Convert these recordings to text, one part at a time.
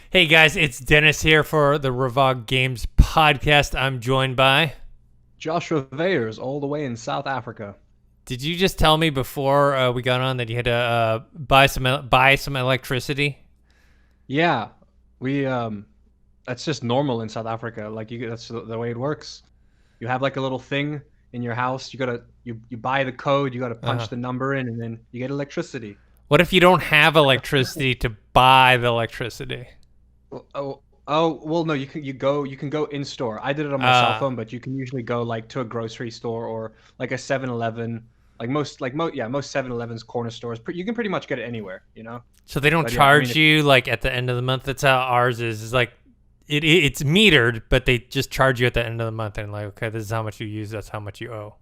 Hey guys, it's Dennis here for the Revog Games Podcast. I'm joined by. Joshua Weyers, all the way in South Africa. Did you just tell me before we got on that you had to buy some electricity? Yeah, we that's just normal in South Africa. That's the way it works. You have like a little thing in your house. You buy the code. You gotta Uh-huh. punch the number in, and then you get electricity. What if you don't have electricity to buy the electricity? Well, no. You can go in store. I did it on my cell Uh, phone, but you can usually go like to a grocery store or like a 7-Eleven. Most 7-Elevens corner stores. You can pretty much get it anywhere, you know. so they don't But yeah, I mean, charge you like at the end of the month. That's how ours is. It's like it's metered, but they just charge you at the end of the month and like, okay, this is how much you use. That's how much you owe.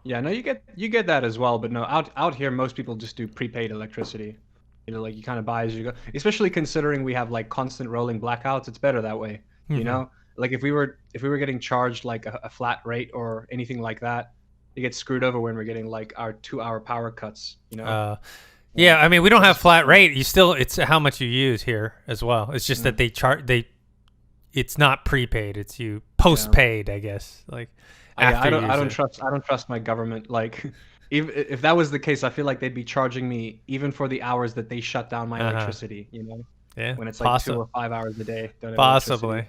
yeah, no, you get that as well, but no, out here most people just do prepaid electricity. Like you kind of buy as you go. Especially considering we have like constant rolling blackouts, it's better that way. You hmm know, like if we were getting charged like a flat rate or anything like that, you get screwed over when we're getting like our 2 hour power cuts. Uh, Yeah, yeah, I mean, we don't it's have just flat rate. It's how much you use here as well. It's just that mm, it's not prepaid. It's you yeah. postpaid, I guess. Like Yeah, after I you don't I use don't it. trust I don't trust my government. Like, if that was the case, I feel like they'd be charging me even for the hours that they shut down my Uh-huh. electricity. Yeah, When it's like 2 or 5 hours a day don't have electricity. possibly.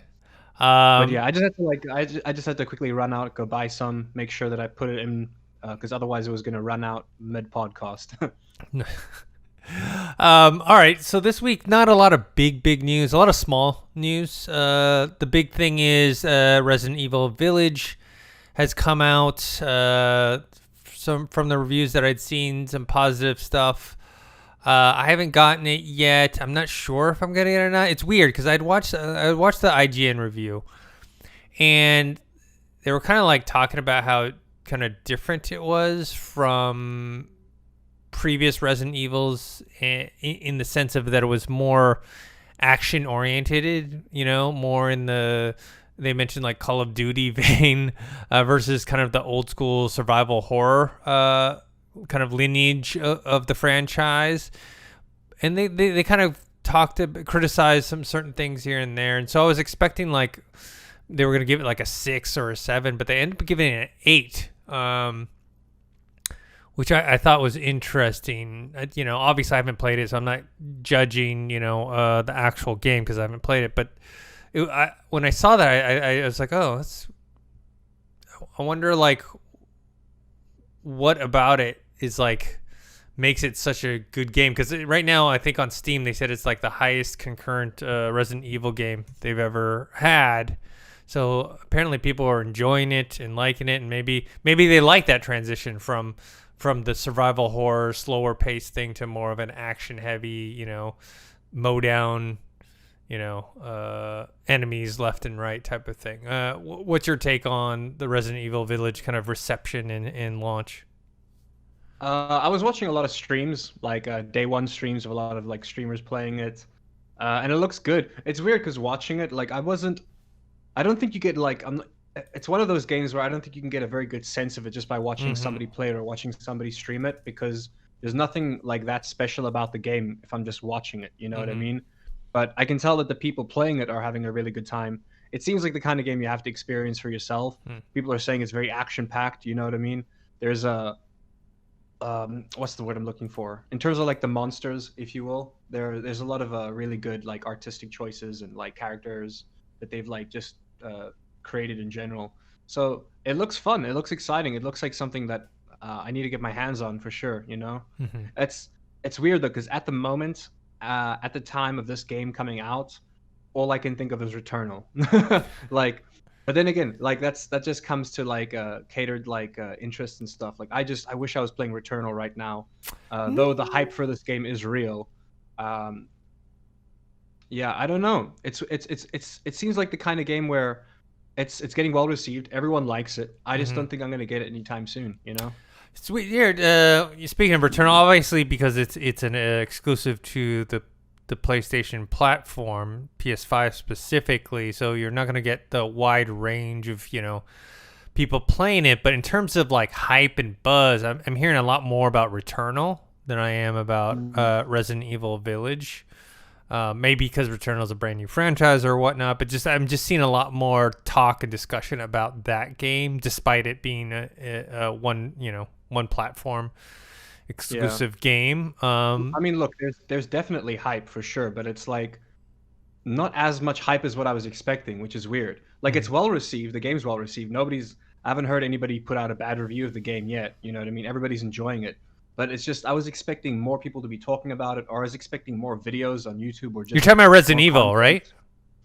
But Um, yeah, I just had to like I just had to quickly run out, go buy some, make sure that I put it in, because otherwise it was gonna run out mid podcast. all right. So this week, not a lot of big news. A lot of small news. The big thing is Resident Evil Village has come out. Some from the reviews that I'd seen, some positive stuff. I haven't gotten it yet. I'm not sure if I'm getting it or not. It's weird because I watched the IGN review, and they were kind of like talking about how kind of different it was from previous Resident Evils in the sense of that it was more action oriented, more in the they mentioned like Call of Duty vein versus kind of the old school survival horror kind of lineage of the franchise. And they kind of criticized some certain things here and there. And so I was expecting like they were going to give it like a 6 or a 7, but they ended up giving it an 8. Which I thought was interesting. Obviously I haven't played it, so I'm not judging, the actual game because I haven't played it. But when I saw that, I was like, oh, I wonder, like, what about it is, like, makes it such a good game. Because right now, I think on Steam, they said it's, like, the highest concurrent Resident Evil game they've ever had. So apparently people are enjoying it and liking it, and maybe they like that transition from the survival horror, slower paced thing to more of an action heavy, mow down, enemies left and right type of thing. What's your take on the Resident Evil Village kind of reception and launch? I was watching a lot of streams, like day one streams of a lot of like streamers playing it, and it looks good. It's weird because watching it, like I don't think you get like it's one of those games where I don't think you can get a very good sense of it just by watching Mm-hmm. somebody play it or watching somebody stream it, because there's nothing like that special about the game if I'm just watching it, you know what I Mm-hmm. mean? But I can tell that the people playing it are having a really good time. It seems like the kind of game you have to experience for yourself. People are saying it's very action packed, you know what I mean? There's a what's the word I'm looking for? In terms of like the monsters, if you will, there's a lot of really good like artistic choices and like characters that they've like just created in general. So it looks fun. It looks exciting. It looks like something that I need to get my hands on for sure. Mm-hmm. It's it's weird though because at the moment, at the time of this game coming out, all I can think of is Returnal. Like, but then again, like that just comes to like catered like interests and stuff. Like I wish I was playing Returnal right now, though the hype for this game is real. Um, yeah, I don't know. It seems like the kind of game where it's getting well received. Everyone likes it. I just Mm-hmm. don't think I'm gonna get it anytime soon. It's weird. Speaking of Returnal, obviously because it's an exclusive to the PlayStation platform, PS5 specifically, so you're not gonna get the wide range of people playing it. But in terms of like hype and buzz, I'm hearing a lot more about Returnal than I am about Mm. Resident Evil Village. Maybe because Returnal is a brand new franchise or whatnot, but I'm just seeing a lot more talk and discussion about that game, despite it being a one platform exclusive game. I mean, look, there's definitely hype for sure, but it's like not as much hype as what I was expecting, which is weird. Like it's well received, the game's well received. I haven't heard anybody put out a bad review of the game yet. You know what I mean? Everybody's enjoying it. But it's just I was expecting more people to be talking about it, or I was expecting more videos on YouTube or just. You're talking about Resident Evil, content. right?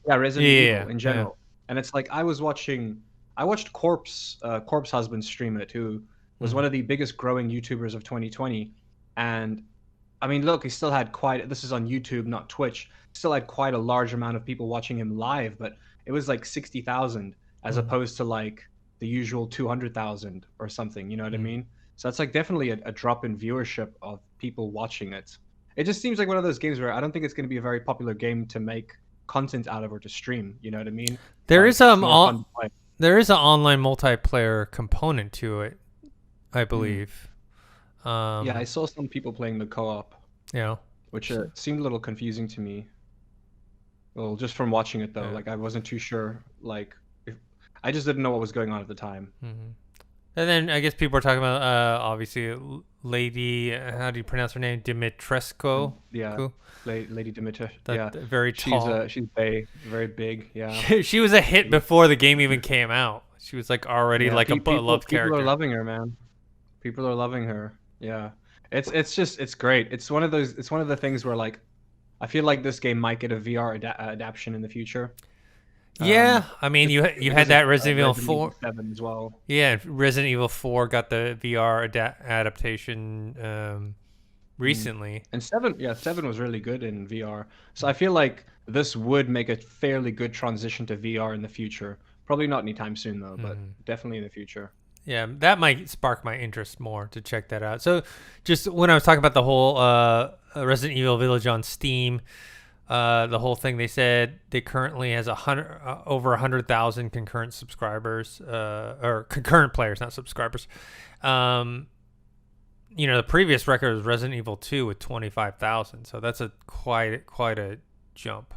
Yeah, Resident Evil in general. And it's like I watched Corpse Husband stream it, who was one of the biggest growing YouTubers of 2020. And I mean, look, he still had this is on YouTube, not Twitch, still had quite a large amount of people watching him live, but it was like 60,000 as opposed to like the usual 200,000 or something, you know what I mean? So that's like definitely a drop in viewership of people watching it. It just seems like one of those games where I don't think it's going to be a very popular game to make content out of or to stream, you know what I mean? There is an more fun to play. online multiplayer component to it, I believe. Yeah, I saw some people playing the co-op, Yeah. which seemed a little confusing to me. Well, just from watching it though, like I wasn't too sure. Like, I just didn't know what was going on at the time. And then I guess people are talking about obviously Lady, how do you pronounce her name? Dimitrescu. Yeah, Cool. Lady Dimitrescu. That Yeah, very tall. she's very big. Yeah. She was a hit before the game even came out. She was like already like a beloved character. People are loving her, man. People are loving her. Yeah, it's great. It's one of the things where like, I feel like this game might get a VR adaptation in the future. Yeah, I mean you had that Resident Evil 4 7 as well. Yeah, Resident Evil 4 got the VR adaptation recently. And 7 was really good in VR. So I feel like this would make a fairly good transition to VR in the future. Probably not anytime soon though, but definitely in the future. Yeah, that might spark my interest more to check that out. So just when I was talking about the whole Resident Evil Village on Steam, the whole thing, they said they currently has over 100,000 concurrent subscribers, or concurrent players, not subscribers. The previous record was Resident Evil 2 with 25,000, so that's quite a jump.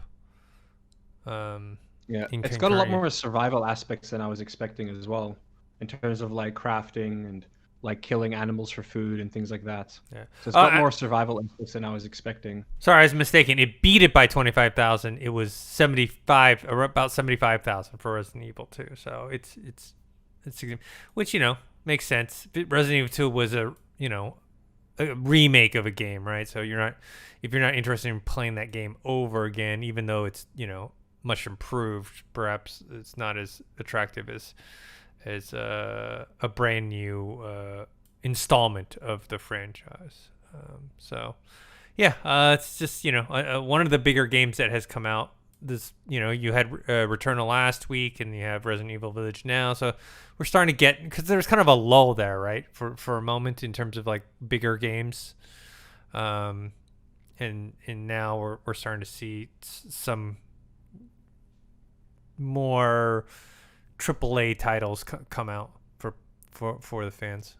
It's got a lot more survival aspects than I was expecting as well, in terms of like crafting and like killing animals for food and things like that. Yeah. So it's got more survival aspects than I was expecting. Sorry, I was mistaken. It beat it by 25,000. It was 75 or about 75,000 for Resident Evil 2. So it's which makes sense. Resident Evil 2 was a remake of a game, right? So if you're not interested in playing that game over again, even though it's much improved, perhaps it's not as attractive as a brand new installment of the franchise. It's just one of the bigger games that has come out. This you had Returnal last week, and you have Resident Evil Village now. So we're starting to get, because there's kind of a lull there, right, for a moment in terms of like bigger games, and now we're starting to see some more AAA titles come out for the fans.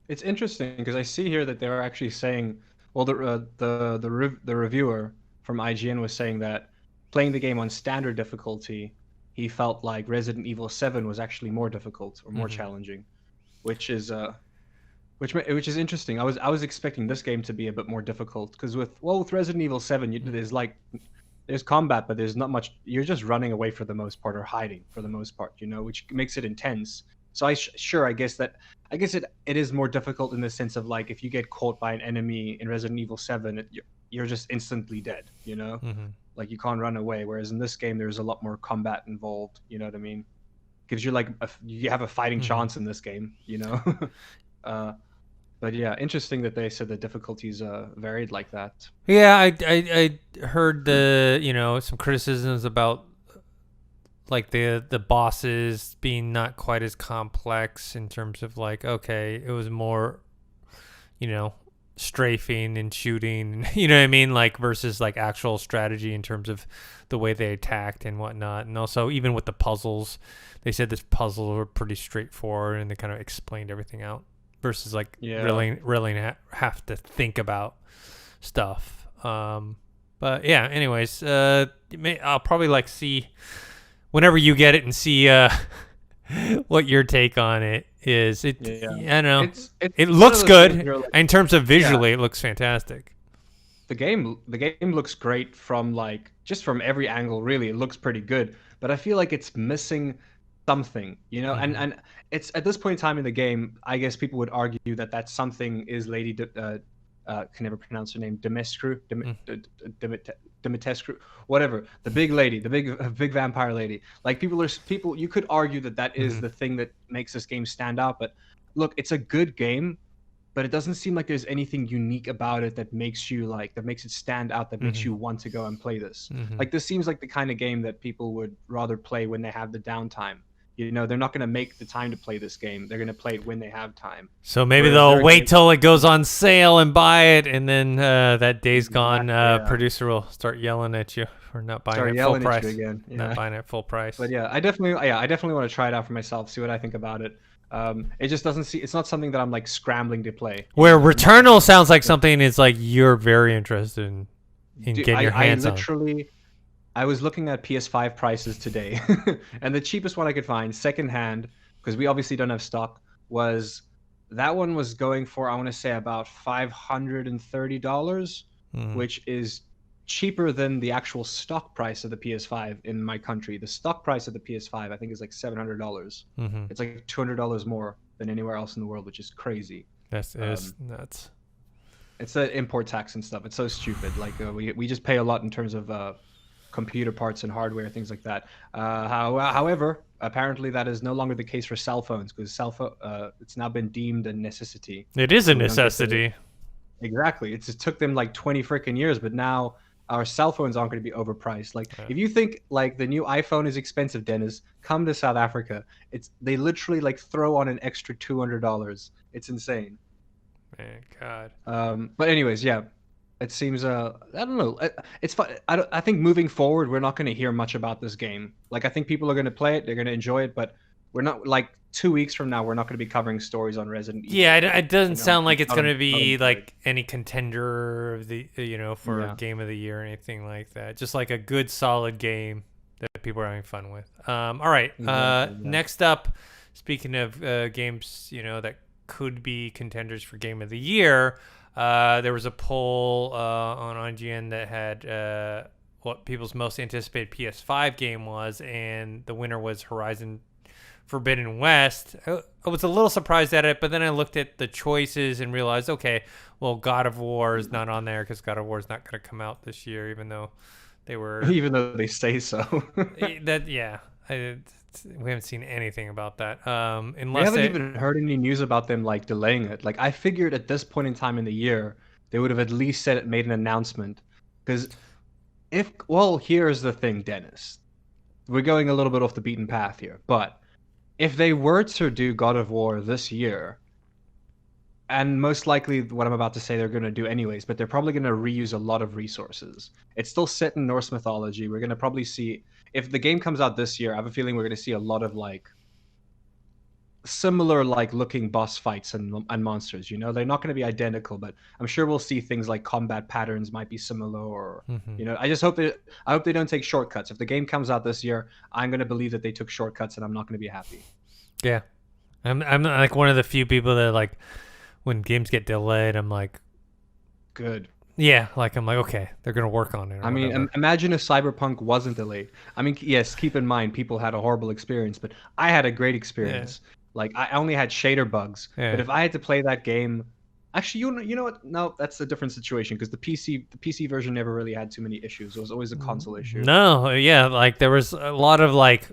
It's interesting because I see here that they're actually saying, well, the reviewer from IGN was saying that playing the game on standard difficulty, he felt like Resident Evil 7 was actually more difficult or more challenging, which is interesting. I was expecting this game to be a bit more difficult, because with Resident Evil 7, there's combat, but there's not much. You're just running away for the most part, or hiding for the most part, which makes it intense. So I guess it is more difficult in the sense of like, if you get caught by an enemy in Resident Evil 7, you're just instantly dead, Like you can't run away. Whereas in this game, there's a lot more combat involved. You know what I mean? Gives you like you have a fighting chance in this game, But yeah, interesting that they said the difficulties varied like that. Yeah, I heard some criticisms about like the bosses being not quite as complex in terms of like, okay, it was more strafing and shooting, you know what I mean, like versus like actual strategy in terms of the way they attacked and whatnot. And also even with the puzzles, they said this puzzles were pretty straightforward and they kind of explained everything out, versus like really have to think about stuff. But But yeah, anyways, I'll probably like see whenever you get it and see what your take on it is. I don't know. It looks good like, in terms of visually. It looks fantastic. The game looks great from like just from every angle. Really, it looks pretty good. But I feel like it's missing something, you know. And it's at this point in time in the game, I guess people would argue that something is Lady can never pronounce her name, Dimitrescu, whatever, the big lady, the big vampire lady. Like people, you could argue that is the thing that makes this game stand out. But look, it's a good game, but it doesn't seem like there's anything unique about it that makes it stand out, that makes you want to go and play this. Like this seems like the kind of game that people would rather play when they have the downtime. You know, they're not going to make the time to play this game. They're going to play it when they have time. So maybe they'll wait till it goes on sale and buy it, and then that Days Gone producer will start yelling at you for not buying it full price. Again. Yeah. Not buying it full price. But yeah, I definitely want to try it out for myself, see what I think about it. It just it's not something that I'm like scrambling to play. Where Returnal sounds like something is like you're very interested in getting your hands on. I was looking at PS5 prices today, and the cheapest one I could find, secondhand, because we obviously don't have stock, was going for, I want to say, about $530, which is cheaper than the actual stock price of the PS5 in my country. The stock price of the PS5, I think, is like $700. It's like $200 more than anywhere else in the world, which is crazy. That's nuts. It's the import tax and stuff. It's so stupid. Like we just pay a lot in terms of computer parts and hardware, things like that. However, apparently that is no longer the case for cell phones, because it's now been deemed a necessity. It is a necessity. Exactly. It just took them like 20 freaking years, but now our cell phones aren't going to be overpriced. Like if you think like the new iPhone is expensive, Dennis, come to South Africa. They literally like throw on an extra $200. It's insane. Man, God. But anyways, yeah. It seems I don't know. It's fun. I think moving forward, we're not going to hear much about this game. Like I think people are going to play it, they're going to enjoy it, but we're not, like 2 weeks from now, we're not going to be covering stories on Resident Evil. Yeah, it doesn't sound like it's going to be like any contender of the for Game of the Year or anything like that. Just like a good solid game that people are having fun with. All right. Next up, speaking of games, that could be contenders for Game of the Year. There was a poll on IGN that had what people's most anticipated PS5 game was, and the winner was Horizon Forbidden West. I was a little surprised at it, but then I looked at the choices and realized, okay, well, God of War is not on there because God of War is not going to come out this year, even though they say so. We haven't seen anything about that. We haven't even heard any news about them like delaying it. Like I figured at this point in time in the year, they would have at least made an announcement. Because here's the thing, Dennis. We're going a little bit off the beaten path here, but if they were to do God of War this year, and most likely what I'm about to say they're going to do anyways, but they're probably going to reuse a lot of resources. It's still set in Norse mythology. We're going to probably see, if the game comes out this year, I have a feeling we're going to see a lot of like similar like looking boss fights and monsters. They're not going to be identical, but I'm sure we'll see things like combat patterns might be similar, or I hope they don't take shortcuts. If the game comes out this year, I'm going to believe that they took shortcuts, and I'm not going to be happy. Yeah, I'm like one of the few people that like when games get delayed, I'm like, good. Yeah, like I'm like, okay, they're gonna work on it. I mean, imagine if Cyberpunk wasn't delayed. I mean, yes, keep in mind people had a horrible experience, but I had a great experience. Yeah. Like I only had shader bugs, but if I had to play that game, actually, you know what? No, that's a different situation, because the PC version never really had too many issues. It was always a console issue. No, yeah, like there was a lot of like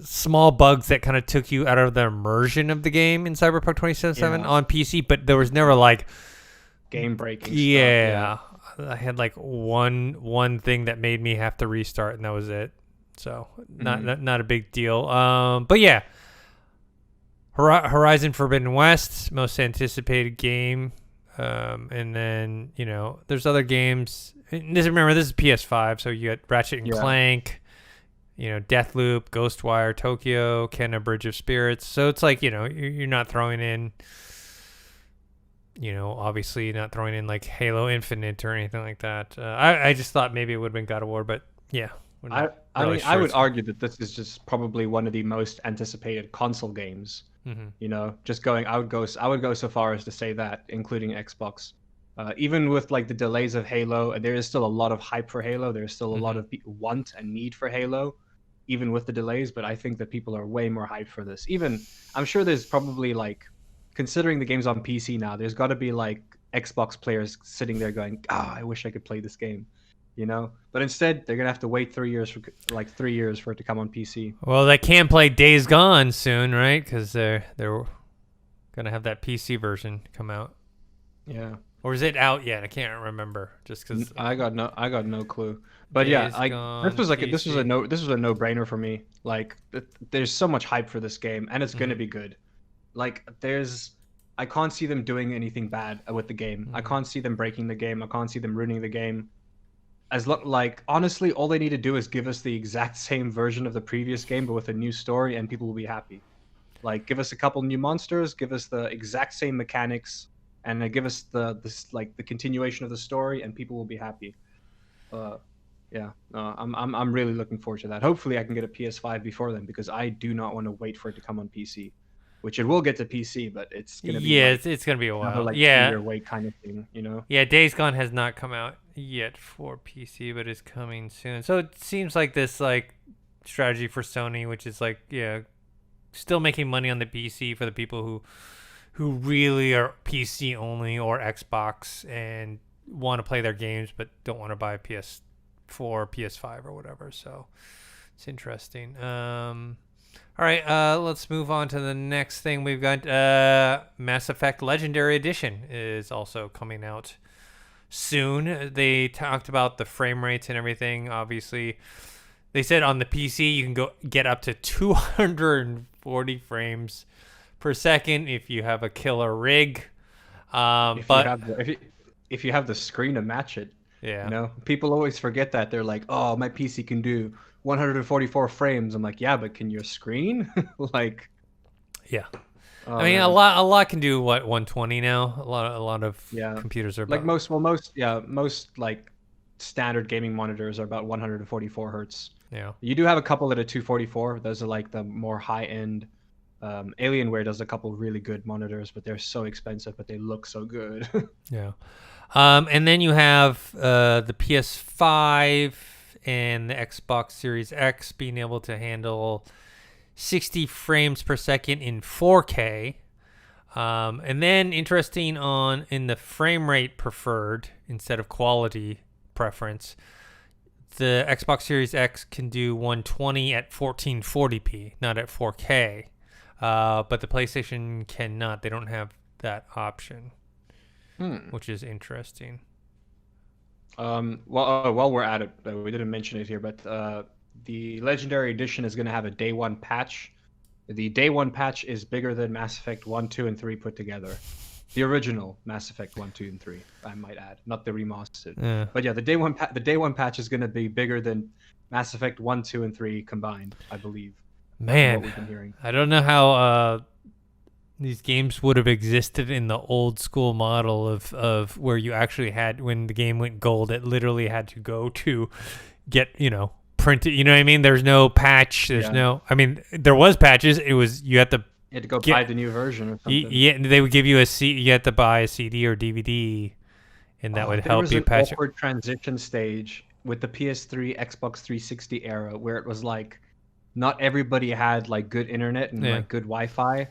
small bugs that kind of took you out of the immersion of the game in Cyberpunk 2077 on PC, but there was never like game breaking stuff. I had like one thing that made me have to restart, and that was it. So not a big deal. But yeah, Horizon Forbidden West, most anticipated game. And then there's other games. Remember, this is PS5, so you got Ratchet and Clank, Deathloop, Ghostwire Tokyo, Kena Bridge of Spirits. So it's like you're not throwing in obviously not throwing in like Halo Infinite or anything like that. I just thought maybe it would have been God of War, but yeah. I mean, I would argue that this is just probably one of the most anticipated console games. Just going, I would go so far as to say that, including Xbox. Even with like the delays of Halo, there is still a lot of hype for Halo. There's still a lot of want and need for Halo, even with the delays. But I think that people are way more hyped for this. I'm sure there's probably like, considering the game's on PC now, there's got to be like Xbox players sitting there going, I wish I could play this game. But instead they're gonna have to wait 3 years for it to come on PC. Well, they can play Days Gone soon, right? Because they're gonna have that PC version come out. Yeah. Or is it out yet? I can't remember. Just because I got no clue. But yeah, this was a no-brainer for me. Like, there's so much hype for this game, and it's gonna be good. Like, I can't see them doing anything bad with the game. I can't see them breaking the game. I can't see them ruining the game. Honestly, all they need to do is give us the exact same version of the previous game, but with a new story, and people will be happy. Like, give us a couple new monsters, give us the exact same mechanics, and give us the continuation of the story, and people will be happy. I'm really looking forward to that. Hopefully, I can get a PS5 before then, because I do not want to wait for it to come on PC. Which it will get to PC, but it's gonna be it's gonna be a while. 2-year wait kind of thing, Yeah, Days Gone has not come out yet for PC, but is coming soon. So it seems like this strategy for Sony, which is still making money on the PC for the people who really are PC only or Xbox and want to play their games but don't want to buy a PS4, PS5 or whatever. So it's interesting. All right, let's move on to the next thing. We've got Mass Effect Legendary Edition is also coming out soon. They talked about the frame rates and everything. Obviously, they said on the PC you can get up to 240 frames per second if you have a killer rig. If you have the screen to match it. Yeah. People always forget that. They're like, "Oh, my PC can do 144 frames." I'm like, "Yeah, but can your screen?" Yeah. I mean, a lot can do 120 now. A lot of computers are like most like standard gaming monitors are about 144 hertz. Yeah. You do have a couple that are 244. Those are like the more high end. Alienware does a couple really good monitors, but they're so expensive, but they look so good. Yeah. And then you have the PS5 and the Xbox Series X being able to handle 60 frames per second in 4K. And then interesting in the frame rate preferred instead of quality preference, the Xbox Series X can do 120 at 1440p, not at 4K. But the PlayStation cannot. They don't have that option, which is interesting. While we're at it, we didn't mention it here, but the Legendary Edition is going to have a day one patch. The day one patch is bigger than Mass Effect 1, 2, and 3 put together. The original Mass Effect 1, 2, and 3, I might add, not the remastered. Yeah. But yeah, the day one patch is going to be bigger than Mass Effect 1, 2, and 3 combined, I believe. Man, what we've been hearing. I don't know how these games would have existed in the old school model of where you actually had, when the game went gold, it literally had to go to get, printed. You know what I mean? There's no patch. I mean, there was patches. It was, you had to go buy the new version or something. Yeah, they would give you you had to buy a CD or DVD, and that would help you patch. There was an awkward transition stage with the PS3, Xbox 360 era where it was like, not everybody had like good internet and like good Wi-Fi.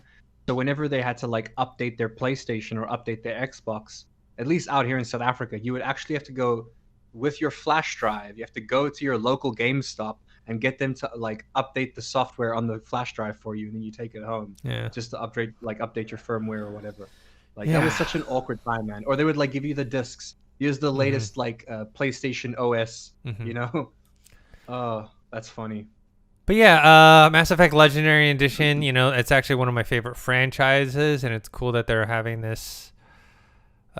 So whenever they had to like update their PlayStation or update their Xbox, at least out here in South Africa, you would actually have to go with your flash drive. You have to go to your local GameStop and get them to like update the software on the flash drive for you, and then you take it home. Yeah. Just to update your firmwhere or whatever. Like that was such an awkward time, man. Or they would like give you the discs. Here's the latest PlayStation OS. Oh, that's funny. But yeah, Mass Effect Legendary Edition, it's actually one of my favorite franchises, and it's cool that they're having this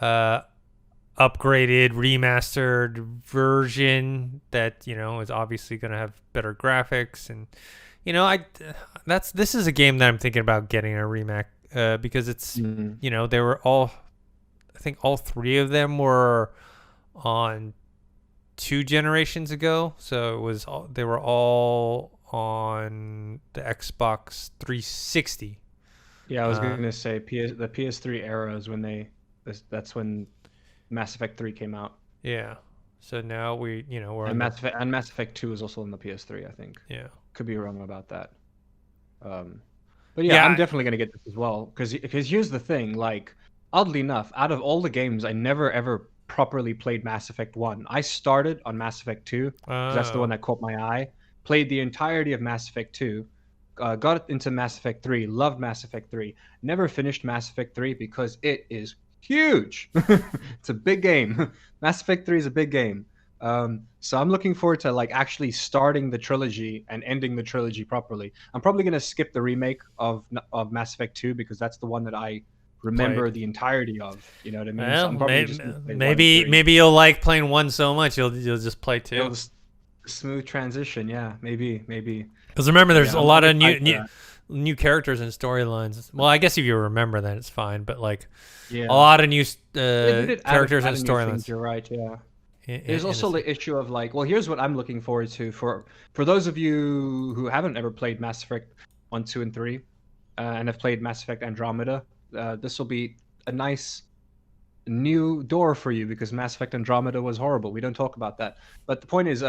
upgraded, remastered version that, is obviously going to have better graphics. And, this is a game that I'm thinking about getting a remake because it's, they were all think all 3 of them were on 2 generations ago. So they were all on the Xbox 360. Yeah, I was going to say the PS3 era is when that's when Mass Effect 3 came out. Yeah. So now we're and Mass Effect 2 is also on the PS3, I think. Yeah. Could be wrong about that. But yeah, I'm definitely going to get this as well because here's the thing, like oddly enough, out of all the games I never ever properly played Mass Effect 1. I started on Mass Effect 2 because that's the one that caught my eye. Played the entirety of Mass Effect 2. Got into Mass Effect 3, loved Mass Effect 3. Never finished Mass Effect 3 because it is huge. It's a big game. Mass Effect 3 is a big game. So I'm looking forward to like actually starting the trilogy and ending the trilogy properly. I'm probably going to skip the remake of Mass Effect 2 because that's the one that I remember the entirety of. You know what I mean? Well, so maybe you'll like playing 1 so much you'll just play 2. Smooth transition, yeah, maybe. Because remember, there's a lot of new characters and storylines. Well, I guess if you remember that, it's fine. But like, a lot of new characters and storylines. You're right. Yeah. There's also the issue of like, well, here's what I'm looking forward to for those of you who haven't ever played Mass Effect 1, 2, and 3, and have played Mass Effect Andromeda. This will be a nice new door for you because Mass Effect Andromeda was horrible. We don't talk about that. But the point is,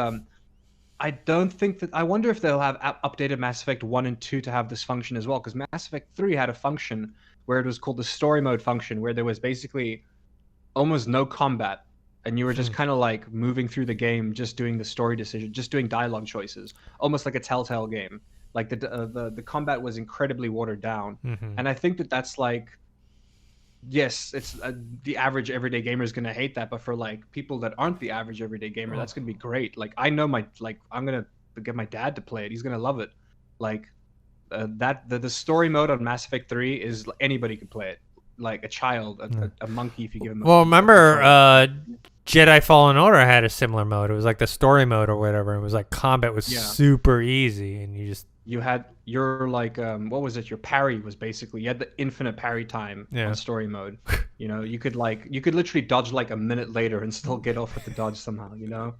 I don't think that. I wonder if they'll have updated Mass Effect 1 and 2 to have this function as well. Because Mass Effect 3 had a function where it was called the story mode function, where there was basically almost no combat, and you were just kind of like moving through the game, just doing the story decision, just doing dialogue choices, almost like a Telltale game. Like the combat was incredibly watered down, and I think that's like. Yes, it's the average everyday gamer is gonna hate that, but for like people that aren't the average everyday gamer, that's gonna be great. Like I know I'm gonna get my dad to play it. He's gonna love it. Like the story mode on Mass Effect 3 is anybody can play it. Like a child, a monkey if you give him. Remember Jedi Fallen Order had a similar mode. It was like the story mode or whatever. It was like combat was super easy, and you had your like what was it? Your parry was basically you had the infinite parry time on story mode. You know, you could literally dodge like a minute later and still get off with the dodge somehow. You know,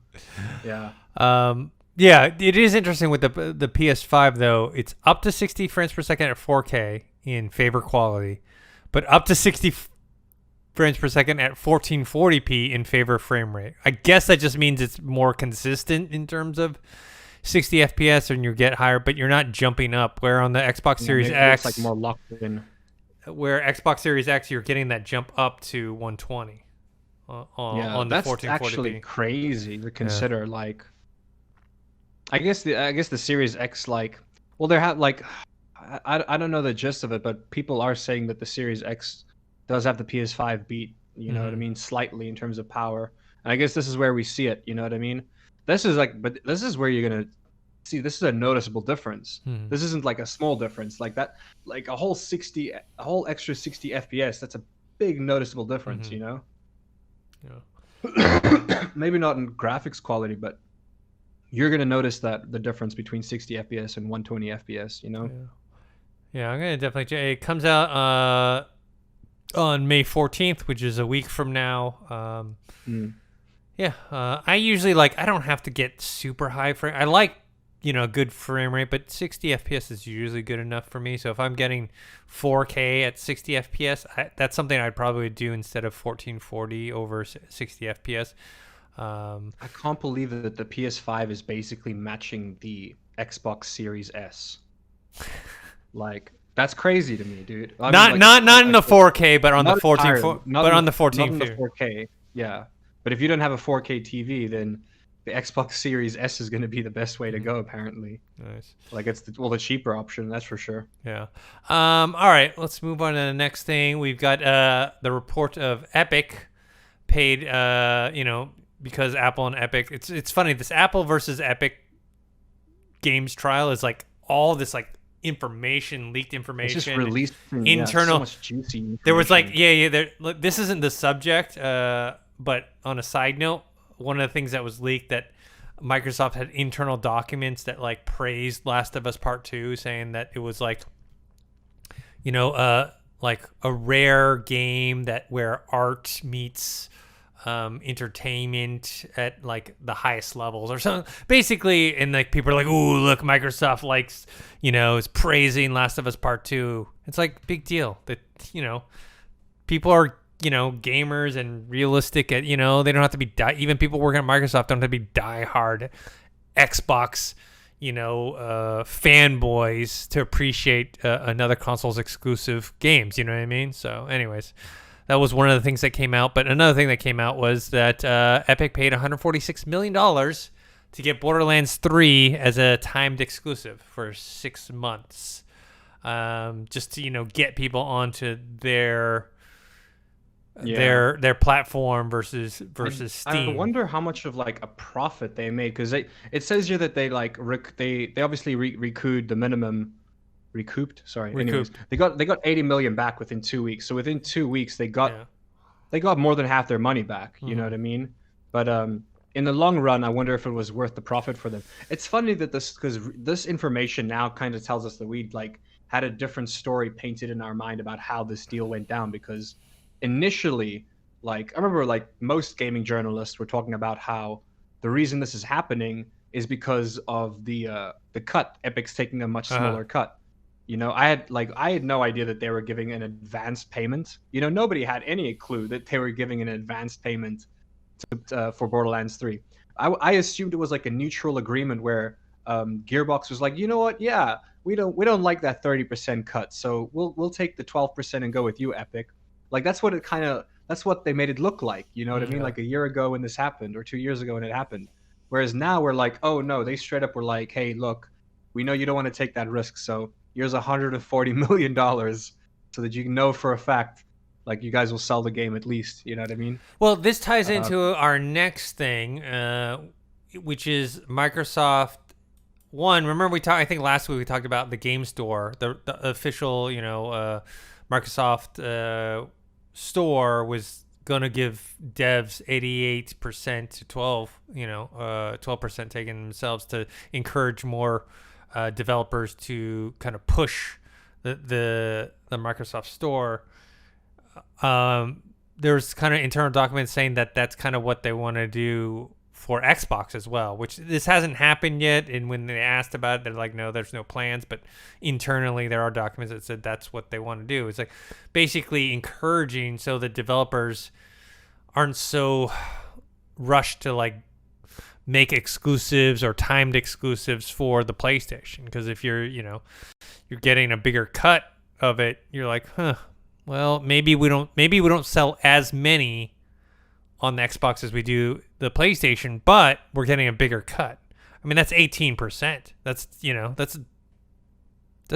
yeah, it is interesting with the PS5 though. It's up to 60 frames per second at 4K in favor quality, but up to 60 frames per second at 1440p in favor frame rate. I guess that just means it's more consistent in terms of 60 FPS and you get higher, but you're not jumping up. Where on the Xbox Series X, it's like more locked in. Where Xbox Series X, you're getting that jump up to 120 on the 1440p. That's actually crazy to consider. Like, I guess the Series X, like, well, there have like, I don't know the gist of it, but people are saying that the Series X does have the PS5 beat. You know what I mean, slightly in terms of power. And I guess this is where we see it. You know what I mean. This is where you're gonna see. This is a noticeable difference. This isn't like a small difference like that. Like a whole extra 60 FPS. That's a big noticeable difference. You know. Yeah. Maybe not in graphics quality, but you're gonna notice that the difference between 60 FPS and 120 FPS. You know. Yeah, I'm gonna definitely. It comes out on May 14th, which is a week from now. Yeah, I usually I don't have to get super high frame. I like, good frame rate, but 60 FPS is usually good enough for me. So if I'm getting 4K at 60 FPS, that's something I'd probably do instead of 1440 over 60 FPS. I can't believe that the PS5 is basically matching the Xbox Series S. Like, that's crazy to me, dude. Not in the 4K, but on the 4K. Yeah. But if you don't have a 4K TV, then the Xbox Series S is going to be the best way to go, apparently. Nice. Like, it's the cheaper option, that's for sure. Yeah. All right, let's move on to the next thing. We've got the report of Epic paid, because Apple and Epic. It's funny, this Apple versus Epic Games trial is like all this leaked information, it's just released internal. So much juicy information. There was this isn't the subject, but on a side note, one of the things that was leaked that Microsoft had internal documents that praised Last of Us Part 2, saying that it was like a rare game where art meets entertainment at like the highest levels or something. Basically, and like people are like, "Ooh, look, Microsoft likes, is praising Last of Us Part 2." It's like big deal that people are gamers and realistic at they don't have to be even people working at Microsoft don't have to be diehard Xbox fanboys to appreciate another console's exclusive games. You know what I mean? So, anyways. That was one of the things that came out. But another thing that came out was that Epic paid $146 million to get Borderlands 3 as a timed exclusive for 6 months. Just to, get people onto their platform versus Steam. I wonder how much of like a profit they made, because it says here that they like they obviously recouped the minimum. Anyways, they got 80 million back within 2 weeks. So within 2 weeks they got more than half their money back. You know what I mean? But in the long run, I wonder if it was worth the profit for them. It's funny that this information now kind of tells us that we'd like had a different story painted in our mind about how this deal went down, because initially, like I remember like most gaming journalists were talking about how the reason this is happening is because of the cut. Epic's taking a much smaller cut. I had no idea that they were giving an advance payment. Nobody had any clue that they were giving an advance payment for Borderlands 3. I assumed it was like a neutral agreement where Gearbox was like, you know what? Yeah, we don't like that 30% cut, so we'll take the 12% and go with you, Epic. Like that's what they made it look like. You know what I mean? Like a year ago when this happened, or 2 years ago when it happened. Whereas now we're like, oh no, they straight up were like, hey, look, we know you don't want to take that risk, so here's $140 million so that you know for a fact, like, you guys will sell the game at least. You know what I mean? Well, this ties into our next thing, which is Microsoft. One, remember I think last week we talked about the game store, the official, Microsoft store was gonna give devs 88% to 12% taking themselves to encourage more developers to kind of push the Microsoft store. There's kind of internal documents saying that that's kind of what they want to do for Xbox as well, which this hasn't happened yet. And when they asked about it, they're like, no, there's no plans. But internally, there are documents that said that's what they want to do. It's like basically encouraging so that developers aren't so rushed to like make exclusives or timed exclusives for the PlayStation. Because if you're getting a bigger cut of it, you're like, well, maybe we don't sell as many on the Xbox as we do the PlayStation, but we're getting a bigger cut. I mean, that's 18%. That's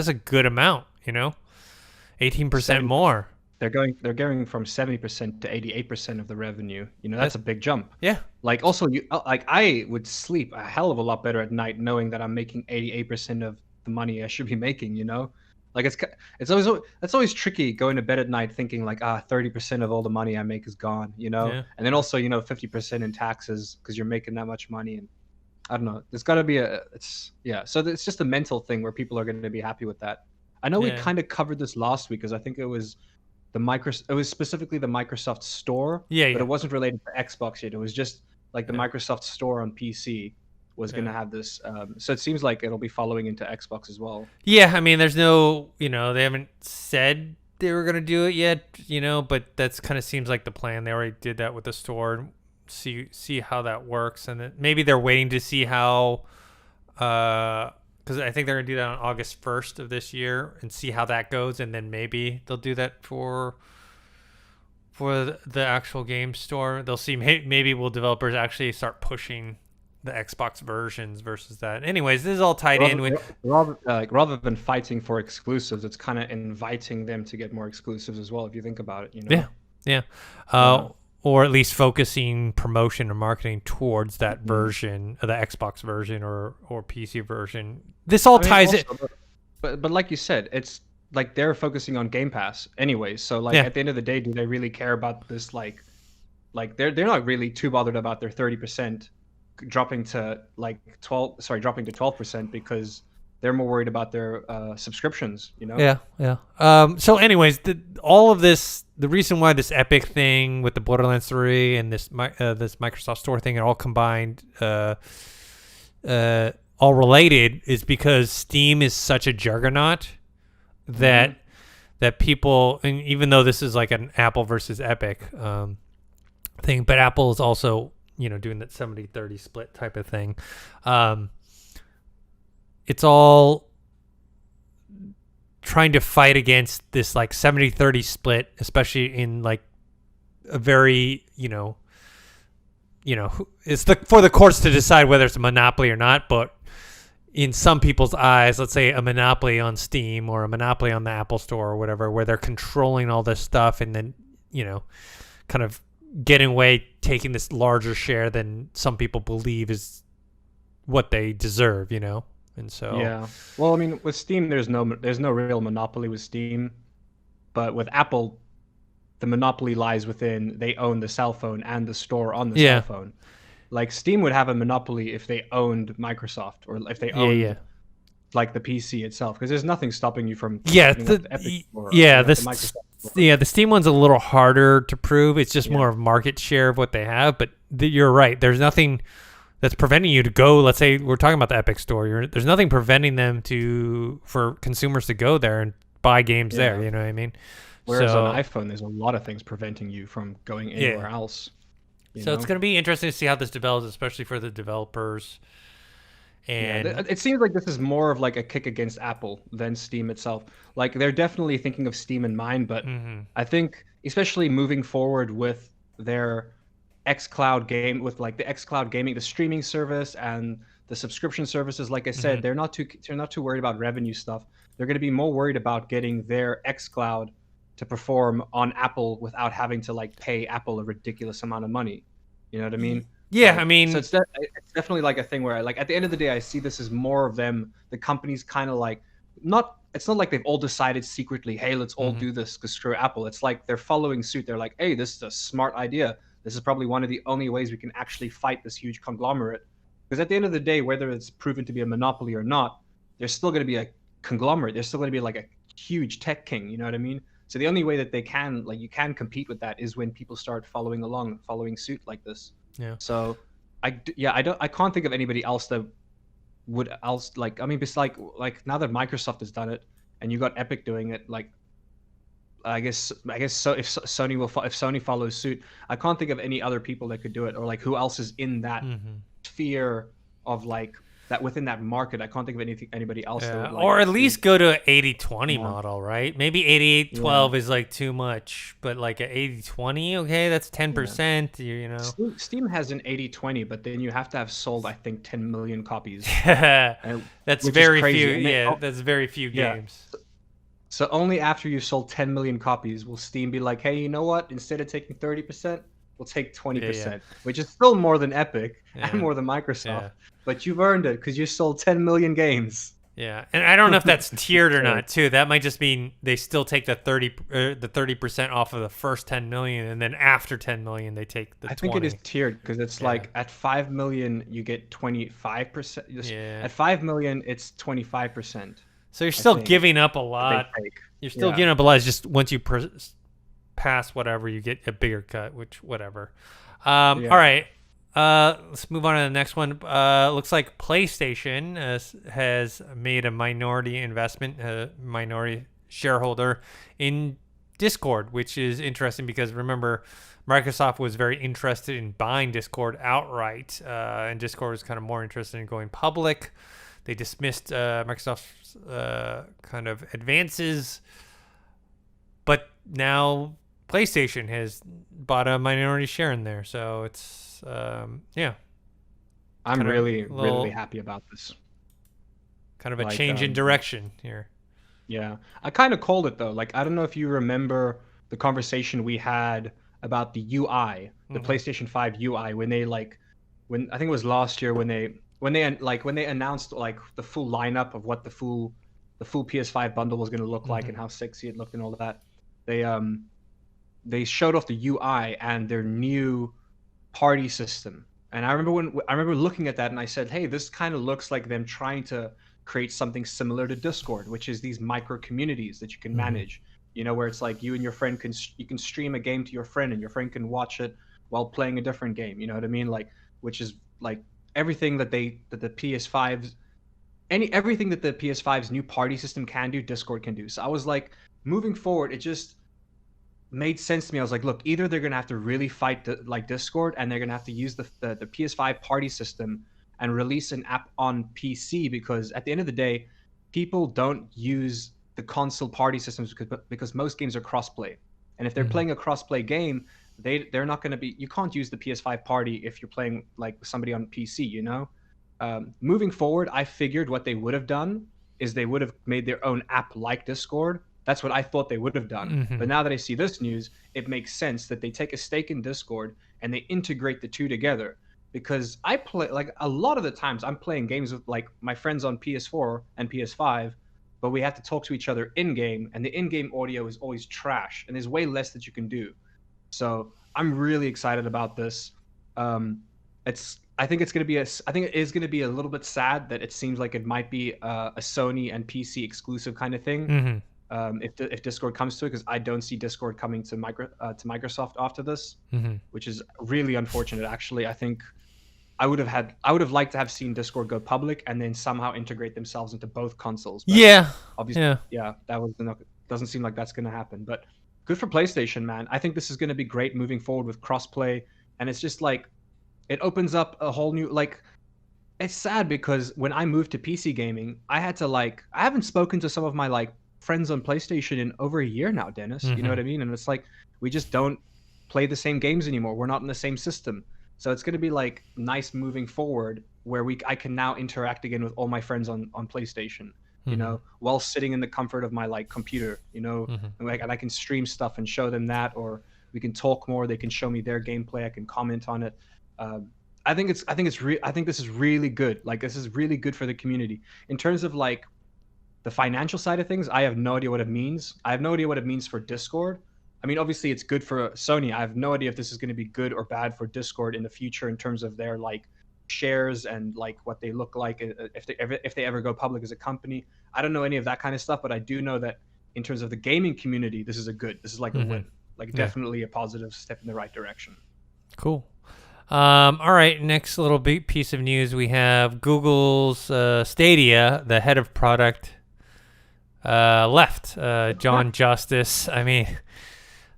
a good amount, 18% more. They're going from 70% to 88% of the revenue. That's a big jump. Yeah. Like also I would sleep a hell of a lot better at night knowing that I'm making 88% of the money I should be making, Like it's always tricky going to bed at night thinking like 30% of all the money I make is gone, Yeah. And then also 50% in taxes because you're making that much money, and I don't know. There's got to be so it's just a mental thing where people are going to be happy with that. I know we kind of covered this last week because I think it was specifically the Microsoft Store, but it wasn't related to Xbox yet. It was just like the Microsoft Store on PC was going to have this. So it seems like it'll be following into Xbox as well. Yeah, I mean, there's no, they haven't said they were going to do it yet, but that's kind of seems like the plan. They already did that with the store and see how that works. And then maybe they're waiting to see how, because I think they're going to do that on August 1st of this year and see how that goes. And then maybe they'll do that for the actual game store. They'll see, maybe will developers actually start pushing the Xbox versions versus that. Anyways, this is all tied in with rather than fighting for exclusives, it's kind of inviting them to get more exclusives as well. If you think about it, Yeah. Or at least focusing promotion and marketing towards that version, the Xbox version or PC version. This all ties in. But like you said, it's like they're focusing on Game Pass anyways. So like at the end of the day, do they really care about this? Like they're not really too bothered about their 30%. Dropping to 12% because they're more worried about their subscriptions. Yeah. So, anyways, all of this, the reason why this Epic thing with the Borderlands 3 and this Microsoft Store thing are all combined, all related, is because Steam is such a juggernaut that people, and even though this is like an Apple versus Epic thing, but Apple is also doing that 70-30 split type of thing. It's all trying to fight against this like 70-30 split, especially in like a very, it's for the courts to decide whether it's a monopoly or not. But in some people's eyes, let's say a monopoly on Steam or a monopoly on the Apple Store or whatever, where they're controlling all this stuff and then, kind of getting away, taking this larger share than some people believe is what they deserve, And so yeah, well, I mean, with Steam, there's no real monopoly with Steam, but with Apple, the monopoly lies within they own the cell phone and the store on the cell phone. Like Steam would have a monopoly if they owned Microsoft or if they owned like the PC itself, because there's nothing stopping you from the Steam one's a little harder to prove. It's just more of market share of what they have, but you're right. There's nothing that's preventing you to go. Let's say we're talking about the Epic Store. There's nothing preventing them for consumers to go there and buy games there. You know what I mean? Whereas on iPhone, there's a lot of things preventing you from going anywhere else. So it's going to be interesting to see how this develops, especially for the developers. And it seems like this is more of like a kick against Apple than Steam itself. Like they're definitely thinking of Steam in mind, but I think especially moving forward with their xCloud game, with like the xCloud gaming, the streaming service and the subscription services, like I said, they're not too worried about revenue stuff. They're going to be more worried about getting their xCloud to perform on Apple without having to like pay Apple a ridiculous amount of money. You know what I mean? Yeah, like, I mean, so it's definitely like a thing where like at the end of the day, I see this as more of them, the companies kind of like it's not like they've all decided secretly, hey, let's all do this because screw Apple. It's like they're following suit. They're like, hey, this is a smart idea. This is probably one of the only ways we can actually fight this huge conglomerate. Because at the end of the day, whether it's proven to be a monopoly or not, there's still going to be a conglomerate. There's still going to be like a huge tech king. You know what I mean? So the only way that you can compete with that is when people start following suit like this. Yeah. So I can't think of anybody else that would else like. I mean, it's like now that Microsoft has done it and you got Epic doing it, like I guess so. If Sony follows suit, I can't think of any other people that could do it, or like who else is in that sphere of like that within that market. I can't think of anybody else. That would, like, or at least go to an 80-20 model, right? Maybe 88-12 is like too much, but like an 80-20, okay, that's 10%. You know, Steam has an 80-20, but then you have to have sold, I think, 10 million copies. That's very few. That's very few games. So only after you've sold 10 million copies will Steam be like, hey, you know what? Instead of taking 30%, we'll take 20%, which is still more than Epic and more than Microsoft. Yeah. But you've earned it because you sold 10 million games. Yeah, and I don't know if that's tiered or not, too. That might just mean they still take the 30% off of the first 10 million, and then after 10 million, they take the 20%. I think it is tiered because it's like at 5 million, you get 25%. Yeah. At 5 million, it's 25%. So you're still giving up a lot. You're still giving up a lot. It's just once you pass whatever, you get a bigger cut, which whatever. All right. Let's move on to the next one. Looks like PlayStation has made a minority investment, a minority shareholder in Discord, which is interesting because remember, Microsoft was very interested in buying Discord outright, and Discord was kind of more interested in going public. They dismissed Microsoft's kind of advances, but now PlayStation has bought a minority share in there, so it's I'm really happy about this. Kind of a change in direction here. Yeah, I kind of called it though. Like I don't know if you remember the conversation we had about the UI, the PlayStation 5 UI, when I think it was last year when they announced like the full lineup of what the full PS5 bundle was going to look like and how sexy it looked and all of that. They showed off the UI and their new party system, And I remember looking at that and I said, hey, this kind of looks like them trying to create something similar to Discord, which is these micro communities that you can manage. You know, where it's like you and your friend you can stream a game to your friend and your friend can watch it while playing a different game. You know what I mean? Like, which is like everything that the PS5's everything that the PS5's new party system can do, Discord can do. So I was like, moving forward, it just made sense to me. I was like, look, either they're gonna have to really fight like Discord, and they're gonna have to use the PS5 party system and release an app on PC, because at the end of the day, people don't use the console party systems because most games are crossplay, and if they're playing a crossplay game, they're not gonna be. You can't use the PS5 party if you're playing like somebody on PC, you know. Moving forward, I figured what they would have done is they would have made their own app like Discord. That's what I thought they would have done. But now that I see this news, it makes sense that they take a stake in Discord and they integrate the two together. Because I play, like, a lot of the times I'm playing games with like my friends on PS4 and PS5, but we have to talk to each other in game, and the in-game audio is always trash, and there's way less that you can do. So I'm really excited about this. I think it is gonna be a little bit sad that it seems like it might be a Sony and PC exclusive kind of thing. If Discord comes to it, because I don't see Discord coming to Microsoft after this, which is really unfortunate. Actually, I think I would have liked to have seen Discord go public and then somehow integrate themselves into both consoles. But obviously, doesn't seem like that's going to happen. But good for PlayStation, man. I think this is going to be great moving forward with crossplay, and it's just like it opens up a whole new like. It's sad because when I moved to PC gaming, I haven't spoken to some of my like friends on PlayStation in over a year now, Dennis. You know what I mean? And it's like we just don't play the same games anymore. We're not in the same system. So it's going to be like nice moving forward where I can now interact again with all my friends on PlayStation, you know, while sitting in the comfort of my like computer, you know, and I can stream stuff and show them that, or we can talk more. They can show me their gameplay. I can comment on it. I think this is really good. Like, this is really good for the community in terms of like the financial side of things. I have no idea what it means. I have no idea what it means for Discord. I mean, obviously it's good for Sony. I have no idea if this is going to be good or bad for Discord in the future in terms of their like shares and like what they look like if they ever go public as a company. I don't know any of that kind of stuff, but I do know that in terms of the gaming community, this is like a win. Like, definitely a positive step in the right direction. Cool. All right, next little big piece of news, we have Google's Stadia, the head of product, left. John Justice. I mean,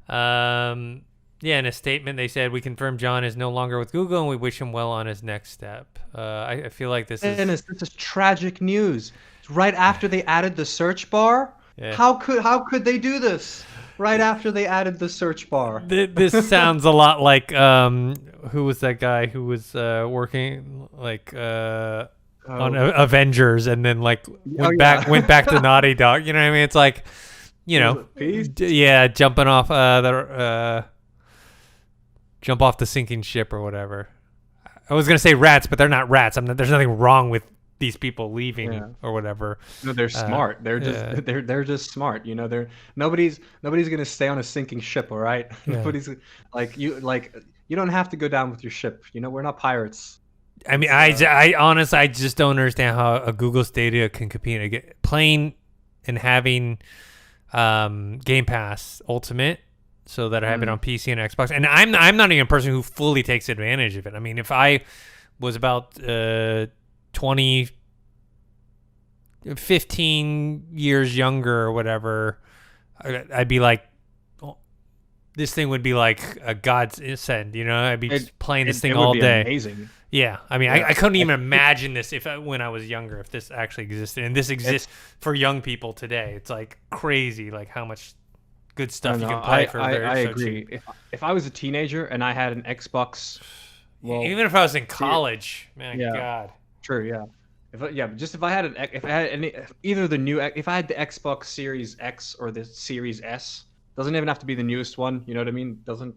in a statement they said, "We confirm John is no longer with Google, and we wish him well on his next step." I feel like this is tragic news. Right after they added the search bar. Yeah. How could they do this? Right after they added the search bar. This sounds a lot like who was that guy who was working like on Avengers and then like went back to Naughty Dog. You know what I mean? It's like, you know, jumping off jump off the sinking ship or whatever. I was gonna say rats, but they're not rats. There's nothing wrong with these people leaving or whatever. No, they're smart. They're just they're just smart. You know, nobody's gonna stay on a sinking ship. All right. Nobody's you don't have to go down with your ship. You know, we're not pirates. I mean, I honestly, I just don't understand how a Google Stadia can compete against playing and having Game Pass Ultimate, so that I have it on PC and Xbox. And I'm not even a person who fully takes advantage of it. I mean, if I was about 15 years younger or whatever, I'd be like, this thing would be like a god's send, you know? I'd be just playing this thing all day. Amazing. Yeah, I mean, I couldn't even imagine this when I was younger, if this actually existed. And this exists for young people today. It's like crazy, like how much good stuff you can play for very I agree. Cheap. If I was a teenager and I had an Xbox, well, even if I was in college, God. True, yeah. If I had either the new, if I had the Xbox Series X or the Series S, doesn't even have to be the newest one. You know what I mean? Doesn't.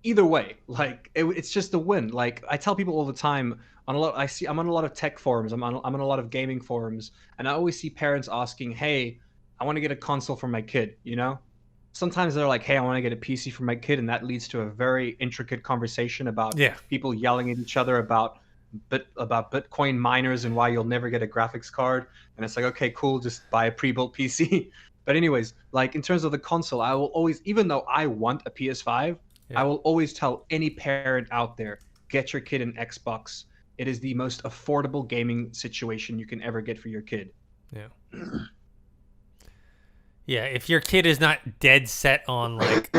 Either way, like it's just a win. Like I tell people all the time, I'm on a lot of tech forums. I'm on a lot of gaming forums, and I always see parents asking, "Hey, I want to get a console for my kid," you know, sometimes they're like, hey, I want to get a PC for my kid, and that leads to a very intricate conversation about Yeah. people yelling at each other about Bitcoin miners and why you'll never get a graphics card. And it's like, okay, cool, just buy a pre-built PC. But anyways, like in terms of the console, I will always, even though I want a PS5, I will always tell any parent out there, get your kid an Xbox. It is the most affordable gaming situation you can ever get for your kid. Yeah. Yeah, if your kid is not dead set on like,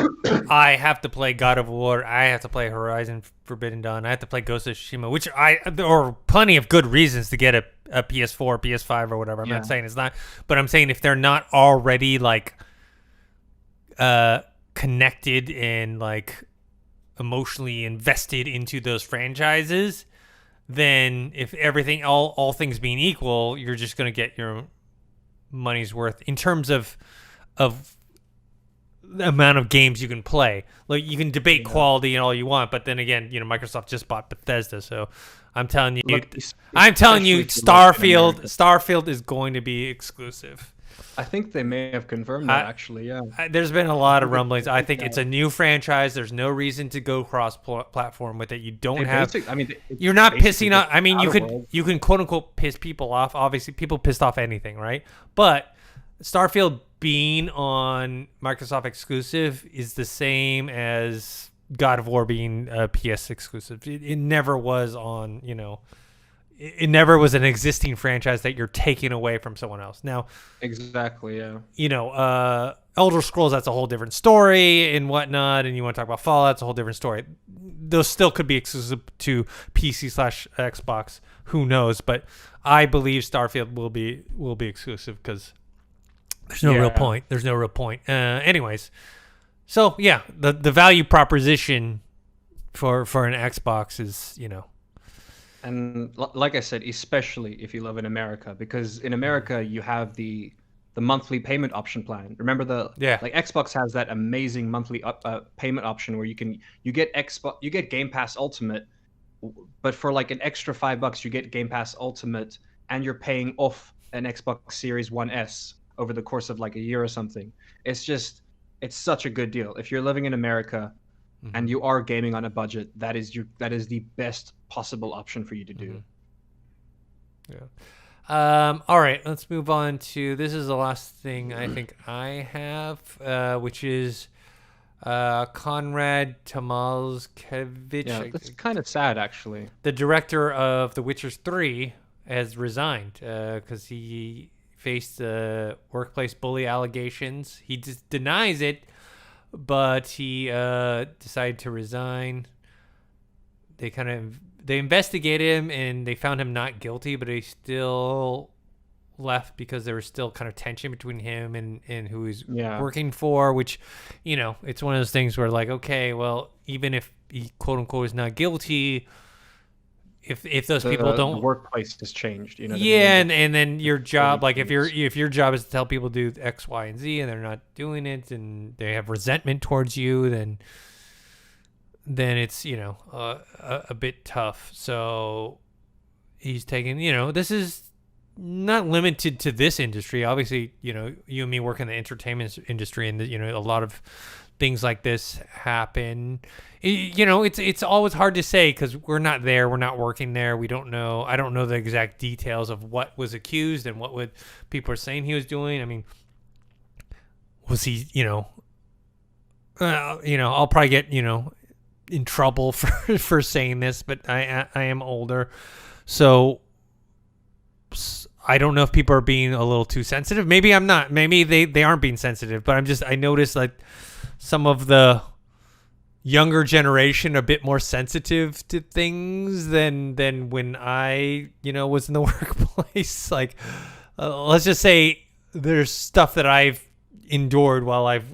I have to play God of War, I have to play Horizon Forbidden Dawn, I have to play Ghost of Tsushima, which there are plenty of good reasons to get a PS4, PS5, or whatever. I'm not saying it's not, but I'm saying if they're not already like connected and like emotionally invested into those franchises, then if everything, all things being equal, you're just gonna get your money's worth in terms of the amount of games you can play. Like you can debate quality and all you want, but then again, Microsoft just bought Bethesda, so I'm telling you, Starfield is going to be exclusive. I think they may have confirmed that actually. Yeah, there's been a lot of rumblings. I think it's a new franchise. There's no reason to go cross-platform with it. You don't have. You're not pissing off. I mean, you can quote unquote piss people off. Obviously, people pissed off anything, right? But Starfield being on Microsoft exclusive is the same as God of War being a PS exclusive. It never was on. It never was an existing franchise that you're taking away from someone else. Now, exactly, yeah. Elder Scrolls, that's a whole different story and whatnot. And you want to talk about Fallout, that's a whole different story. Those still could be exclusive to PC/Xbox. Who knows? But I believe Starfield will be exclusive because there's no real point. There's no real point. Anyways, so yeah, the value proposition for an Xbox is And like I said, especially if you live in America, because in America you have the monthly payment option plan. Remember like Xbox has that amazing monthly payment option where you get Game Pass Ultimate, but for like an extra $5 you get Game Pass Ultimate, and you're paying off an Xbox Series 1S over the course of like a year or something. It's such a good deal. If you're living in America and you are gaming on a budget, that is the best possible option for you to do. Yeah. All right, let's move on to, this is the last thing I think I have, which is Konrad Tomalskevich. Yeah, that's kind of sad, actually. The director of The Witcher 3 has resigned because he faced workplace bully allegations. He just denies it, but he decided to resign. They investigated him and they found him not guilty, but he still left because there was still kind of tension between him and who he's working for, which, it's one of those things where like, okay, well, even if he quote unquote is not guilty, if those people don't, the workplace has changed, and then your job, like if your job is to tell people to do X, Y, and Z and they're not doing it and they have resentment towards you, then it's a bit tough. So he's taking, this is not limited to this industry. Obviously, you and me work in the entertainment industry, and a lot of things like this happen. It's always hard to say because we're not there, we're not working there, we don't know. I don't know the exact details of what was accused and what people are saying he was doing. I mean, was he I'll probably get in trouble for saying this, but I am older, so I don't know if people are being a little too sensitive. Maybe I'm not. Maybe they aren't being sensitive, but I noticed like some of the younger generation are a bit more sensitive to things than when I was in the workplace. Like let's just say there's stuff that I've endured while I've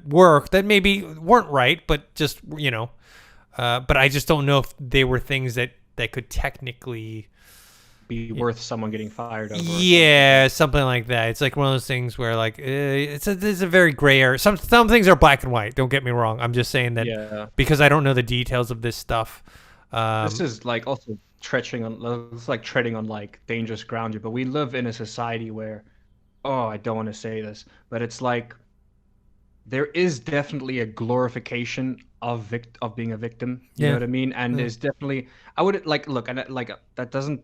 worked that maybe weren't right, but just but I just don't know if they were things that could technically be worth someone getting fired over. Yeah, something like that. It's like one of those things where like it's a very gray area. Some things are black and white. Don't get me wrong. I'm just saying that because I don't know the details of this stuff. This is like also treading on like dangerous ground here. But we live in a society where, I don't want to say this, but it's like there is definitely a glorification of being a victim. You know Yeah. what I mean? And Yeah. there's definitely I would like look and like that doesn't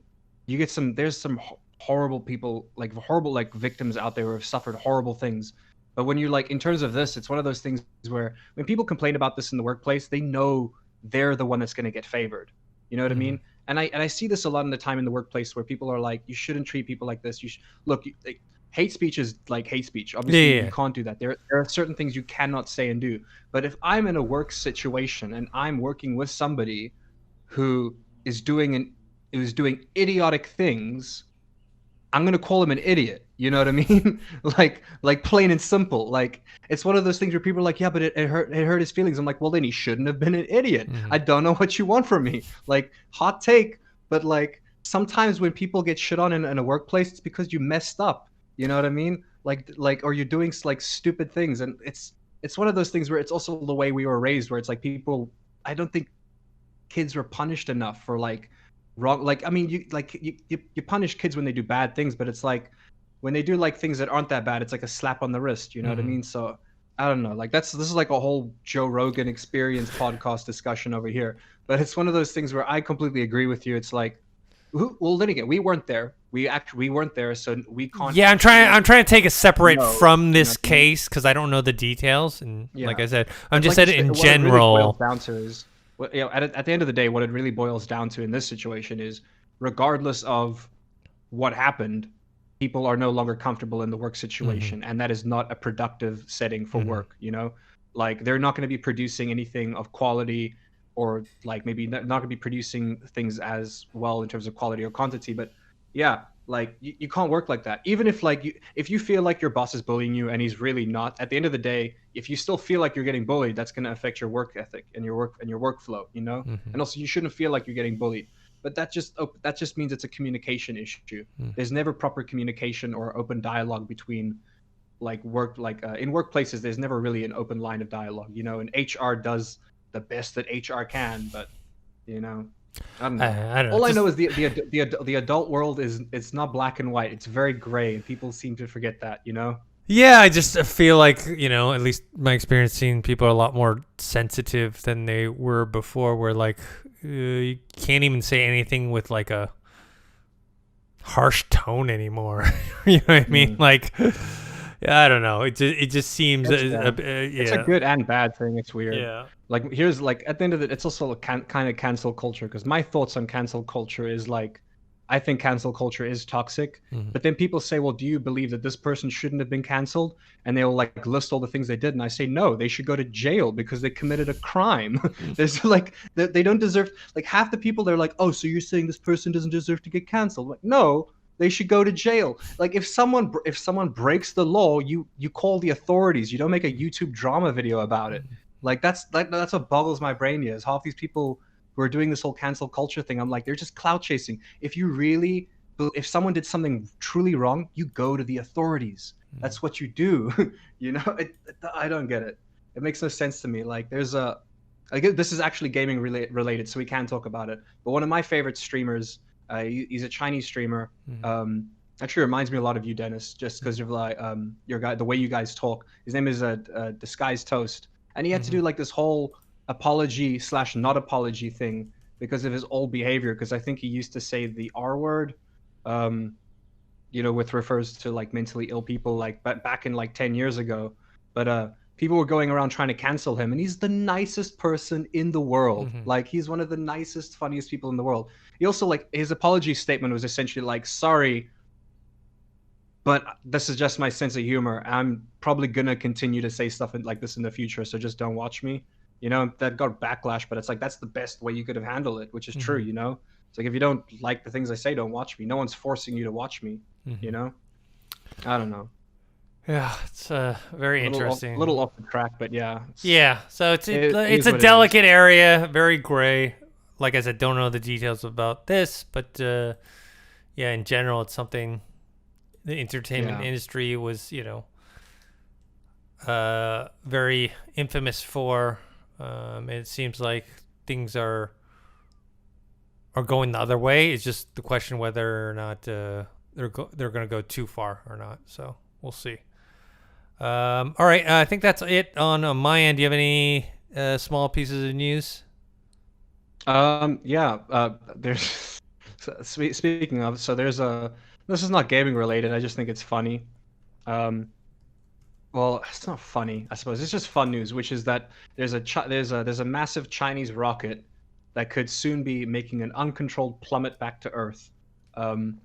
you get some there's some horrible people like horrible like victims out there who have suffered horrible things. But when you like in terms of this, it's one of those things where when people complain about this in the workplace, they know they're the one that's going to get favored. You know what I Mhm. mean? And I see this a lot in the time in the workplace where people are like, you shouldn't treat people like this. Look, like, hate speech is like hate speech. Yeah. Obviously, Yeah. you Yeah. can't do that. There are certain things you cannot say and do. But if I'm in a work situation and I'm working with somebody who is doing an who's doing idiotic things, I'm gonna call him an idiot. You know what I mean? like plain and simple. Like it's one of those things where people are like, yeah, but it hurt his feelings. I'm like, well, then he shouldn't have been an idiot. Mhm. I don't know what you want from me. Like hot take, but like sometimes when people get shit on in a workplace, it's because you messed up. You know what I mean? Like or you're doing like stupid things, and it's one of those things where it's also the way we were raised, where it's like people. I don't think kids were punished enough for like wrong like I mean you punish kids when they do bad things, but it's like when they do like things that aren't that bad, it's like a slap on the wrist, you know what I Mhm. mean? So I don't know, like this is like a whole Joe Rogan experience podcast discussion over here, but it's one of those things where I completely agree with you. It's like well, then again, we weren't there, we weren't there, so we can't Yeah, actually I'm trying to take a separate know, from you know this what I mean? case because I don't know the details, and like Yeah. I said, I'm But just like you saying it said, in what it really boils general. down to is, at the end of the day, what it really boils down to in this situation is, regardless of what happened, people are no longer comfortable in the work Hmm. situation, and that is not a productive setting for Hmm. work. You know, like they're not going to be producing anything of quality, or like maybe not going to be producing things as well in terms of quality or quantity. But yeah, like you can't work like that. Even if like if you feel like your boss is bullying you and he's really not, at the end of the day, if you still feel like you're getting bullied, that's going to affect your work ethic and your workflow. You know, Hmm. and also you shouldn't feel like you're getting bullied, but that just means it's a communication issue. Hmm. There's never proper communication or open dialogue between in workplaces. There's never really an open line of dialogue, you know, and HR does the best that HR can, but you know, I don't know. I don't know. All I Just know is the adult world is, it's not black and white, it's very gray, and people seem to forget that, you know. yeah, I just feel like at least my experience seeing people are a lot more sensitive than they were before. Where like you can't even say anything with like a harsh tone anymore. You know what I mean? Mm. Like, yeah, I don't know. It just seems Yeah. It's a yeah, good and bad thing. It's weird. yeah. Like here's like at the end of it, it's also a kind of cancel culture, because my thoughts on cancel culture is like, I think cancel culture is toxic. Mhm. But then people say, well, do you believe that this person shouldn't have been canceled? And they'll like list all the things they did, and I say no, they should go to jail because they committed a crime. There's like they don't deserve, like half the people they're like, oh, so you're saying this person doesn't deserve to get canceled? Like no, they should go to jail. Like if someone breaks the law, you call the authorities. You don't make a YouTube drama video about it. Like that's what boggles my brain is half these people who are doing this whole cancel culture thing. I'm like, they're just clout chasing. If someone did something truly wrong, you go to the authorities. That's what you do. You know, I don't get it. It makes no sense to me. Like there's a I guess this is actually gaming related, so we can talk about it. But one of my favorite streamers, he's a Chinese streamer. Mhm. Um, Actually reminds me a lot of you, Dennis, just because of like your guy, the way you guys talk. His name is Disguised Toast, and he had to Mhm. do like this whole apology slash not apology thing because of his old behavior. Because I think he used to say the R word, um, with refers to like mentally ill people, like back in like 10 years ago. But people were going around trying to cancel him, and he's the nicest person in the world. Mhm. Like he's one of the nicest, funniest people in the world. He also like his apology statement was essentially like, sorry, but this is just my sense of humor. I'm probably gonna continue to say stuff like this in the future, so just don't watch me. You know, that got backlash, but it's like that's the best way you could have handled it, which is true. Mhm. You know, it's like if you don't like the things I say, don't watch me. No one's forcing you to watch me. You Mhm. know, I don't know. Yeah, it's very A interesting. little off the track, but yeah, Yeah, so it it's is a what it is. delicate area, very gray. Like I said, don't know the details about this, but yeah, in general, it's something the entertainment Yeah, industry was, very infamous for. It seems like things are going the other way. It's just the question whether or not they're going to go too far or not. So we'll see. All right, I think that's it on my end. Do you have any small pieces of news? Yeah. There's speaking of, so there's a. This is not gaming related. I just think it's funny. Um, well, it's not funny, I suppose. It's just fun news, which is that there's a massive Chinese rocket that could soon be making an uncontrolled plummet back to Earth. Like it's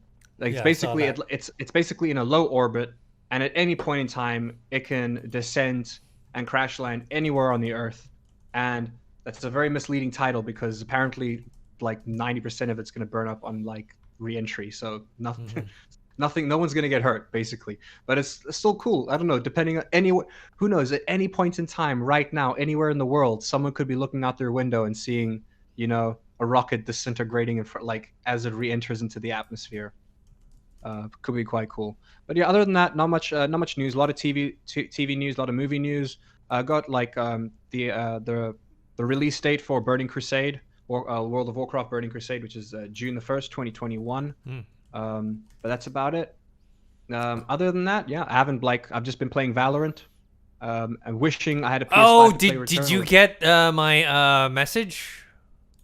Yeah, I saw basically that. it's basically in a low orbit, and at any point in time, it can descend and crash land anywhere on the Earth. And that's a very misleading title because apparently, like 90% of it's going to burn up on like re-entry. So nothing, Mhm. nothing, no one's going to get hurt basically. But it's still cool. I don't know. Depending on who knows? At any point in time, right now, anywhere in the world, someone could be looking out their window and seeing, a rocket disintegrating in front, like as it re-enters into the atmosphere. Could be quite cool. But yeah, other than that, not much news. A lot of TV news, a lot of movie news. Got like the release date for Burning Crusade, or World of Warcraft Burning Crusade, which is June the 1st, 2021. Mm. But that's about it. Other than that, yeah, I've just been playing Valorant. And wishing I had a PS5 Oh, to play did you Returnal. get my message?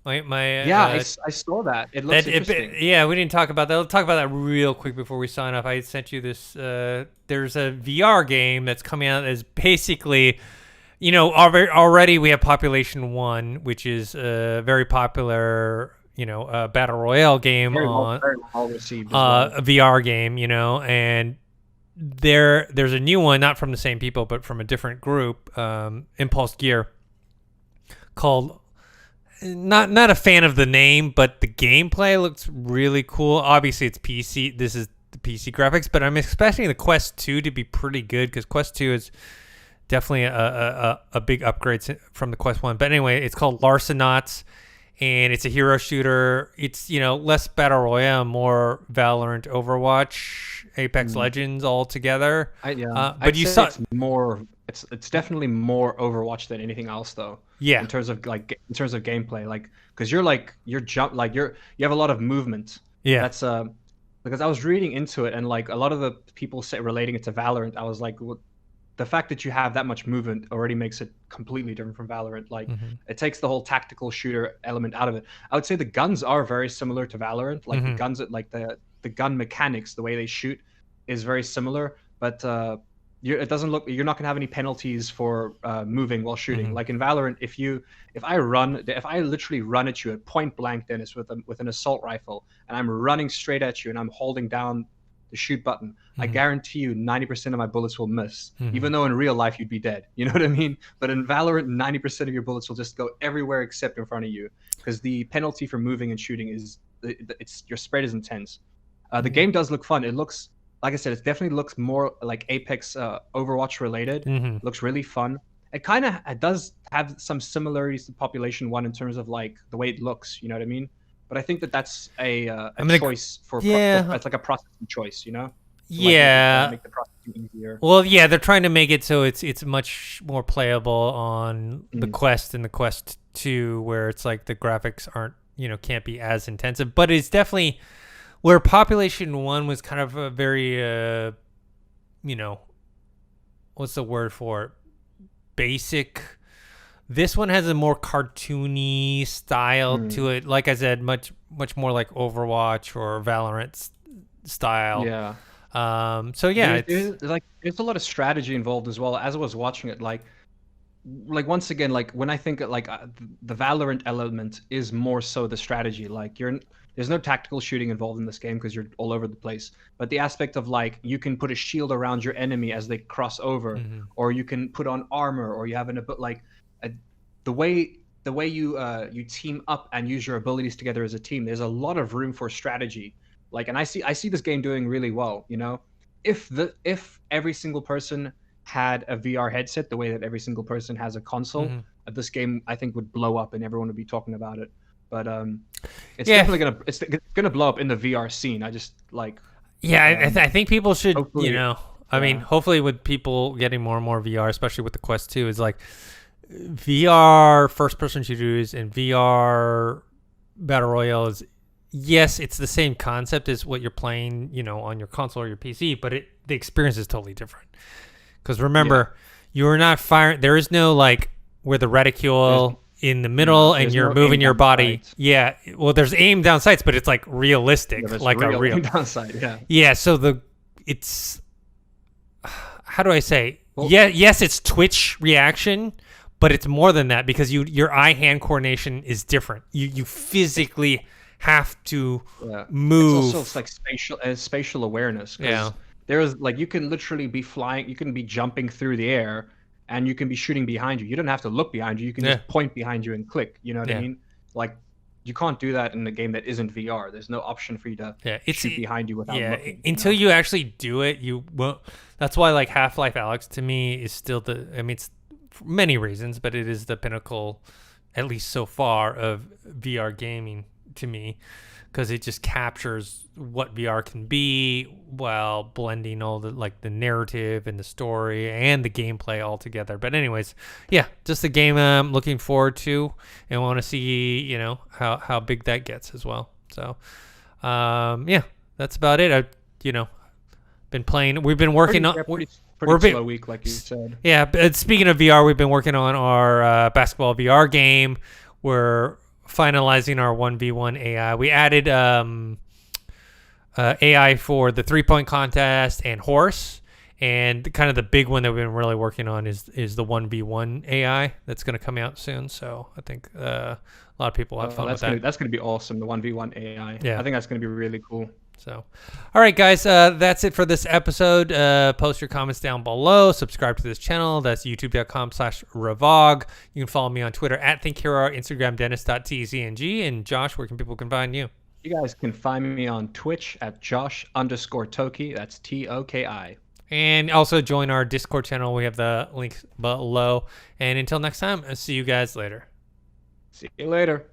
My Yeah, I saw that. It looks interesting. yeah, we didn't talk about that. We'll talk about that real quick before we sign off. I sent you this. There's a VR game that's coming out that's basically, already we have Population One, which is a very popular, battle royale game on Very well received as well. a VR game, and there's a new one, not from the same people, but from a different group, Impulse Gear, called. Not a fan of the name, but the gameplay looks really cool. Obviously, it's PC. This is the PC graphics, but I'm expecting the Quest 2 to be pretty good because Quest 2 is definitely a big upgrade from the Quest 1. But anyway, it's called Larcenauts, and it's a hero shooter. It's, less Battle Royale, more Valorant, Overwatch, Apex Legends all together. But But you saw... it's more. It's definitely more Overwatch than anything else, though. Yeah. In terms of gameplay, like because you have a lot of movement. Yeah. That's because I was reading into it and like a lot of the people say relating it to Valorant, I was like, well, the fact that you have that much movement already makes it completely different from Valorant. Like it takes the whole tactical shooter element out of it. I would say the guns are very similar to Valorant. Like the guns, like the gun mechanics, the way they shoot, is very similar. But it doesn't look. You're not gonna have any penalties for moving while shooting. Like in Valorant, if I literally run at you at point blank, Dennis, with an assault rifle, and I'm running straight at you, and I'm holding down the shoot button, I guarantee you 90% of my bullets will miss. Even though in real life you'd be dead. You know what I mean? But in Valorant, 90% of your bullets will just go everywhere except in front of you, because the penalty for moving and shooting is your spread is intense. The game does look fun. It looks, like I said, it definitely looks more like Apex Overwatch related. Looks really fun. It does have some similarities to Population One in terms of like the way it looks. You know what I mean? But I think that's a choice for it's like a processing choice. Yeah. Make the processing easier. Well, yeah, they're trying to make it so it's much more playable on the Quest and the Quest 2, where it's like the graphics aren't, can't be as intensive, but it's definitely where Population 1 was kind of a very, what's the word for it? Basic. This one has a more cartoony style to it. Like I said, much more like Overwatch or Valorant style. Yeah. So yeah, there's a lot of strategy involved as well. As I was watching it, like once again, like when I think like the Valorant element is more so the strategy. Like there's no tactical shooting involved in this game because you're all over the place. But the aspect of like you can put a shield around your enemy as they cross over, or you can put on armor, or you have the way you team up and use your abilities together as a team. There's a lot of room for strategy. Like, and I see this game doing really well. If every single person had a VR headset the way that every single person has a console, this game I think would blow up and everyone would be talking about it. But it's definitely gonna blow up in the VR scene. I just like I think people should hopefully, hopefully with people getting more and more VR, especially with the Quest 2, is like VR first person shooters and VR battle royale is, yes, it's the same concept as what you're playing, on your console or your PC, but the experience is totally different. Because remember, you are not firing. There is no like where the reticule in the middle and you're moving your body. Sights. Yeah. Well, there's aim down sights, but it's like realistic, like a real aim down sight. Yeah. Yeah. So it's how do I say? Well, yes, it's twitch reaction, but it's more than that because your eye-hand coordination is different. You physically have to move. It's also like spatial awareness. Yeah. There's like you can literally be flying, you can be jumping through the air, and you can be shooting behind you. You don't have to look behind you. You can just point behind you and click. You know what I mean? Like you can't do that in a game that isn't VR. There's no option for you to shoot behind you without looking. Until you actually do it, you won't. That's why like Half-Life Alyx to me is still it's for many reasons, but it is the pinnacle, at least so far, of VR gaming to me, because it just captures what VR can be while blending all the like the narrative and the story and the gameplay all together. But anyways, just a game I'm looking forward to and want to see, how big that gets as well. So, that's about it. Been playing. We've been working on. Pretty slow week, like you said. Yeah, but speaking of VR, we've been working on our basketball VR game. We're finalizing our 1v1 AI. We added AI for the 3-point contest and horse, and kind of the big one that we've been really working on is the 1v1 AI that's going to come out soon. So I think a lot of people have fun with that. That's going to be awesome, the 1v1 AI. Yeah. I think that's going to be really cool. So, all right, guys, that's it for this episode. Post your comments down below. Subscribe to this channel. That's youtube.com/Revog. You can follow me on Twitter @ThinkHero, Instagram Dennis.tzng. And Josh, where can people find you? You guys can find me on Twitch at Josh_Toki. That's TOKI. And also join our Discord channel. We have the links below. And until next time, I'll see you guys later. See you later.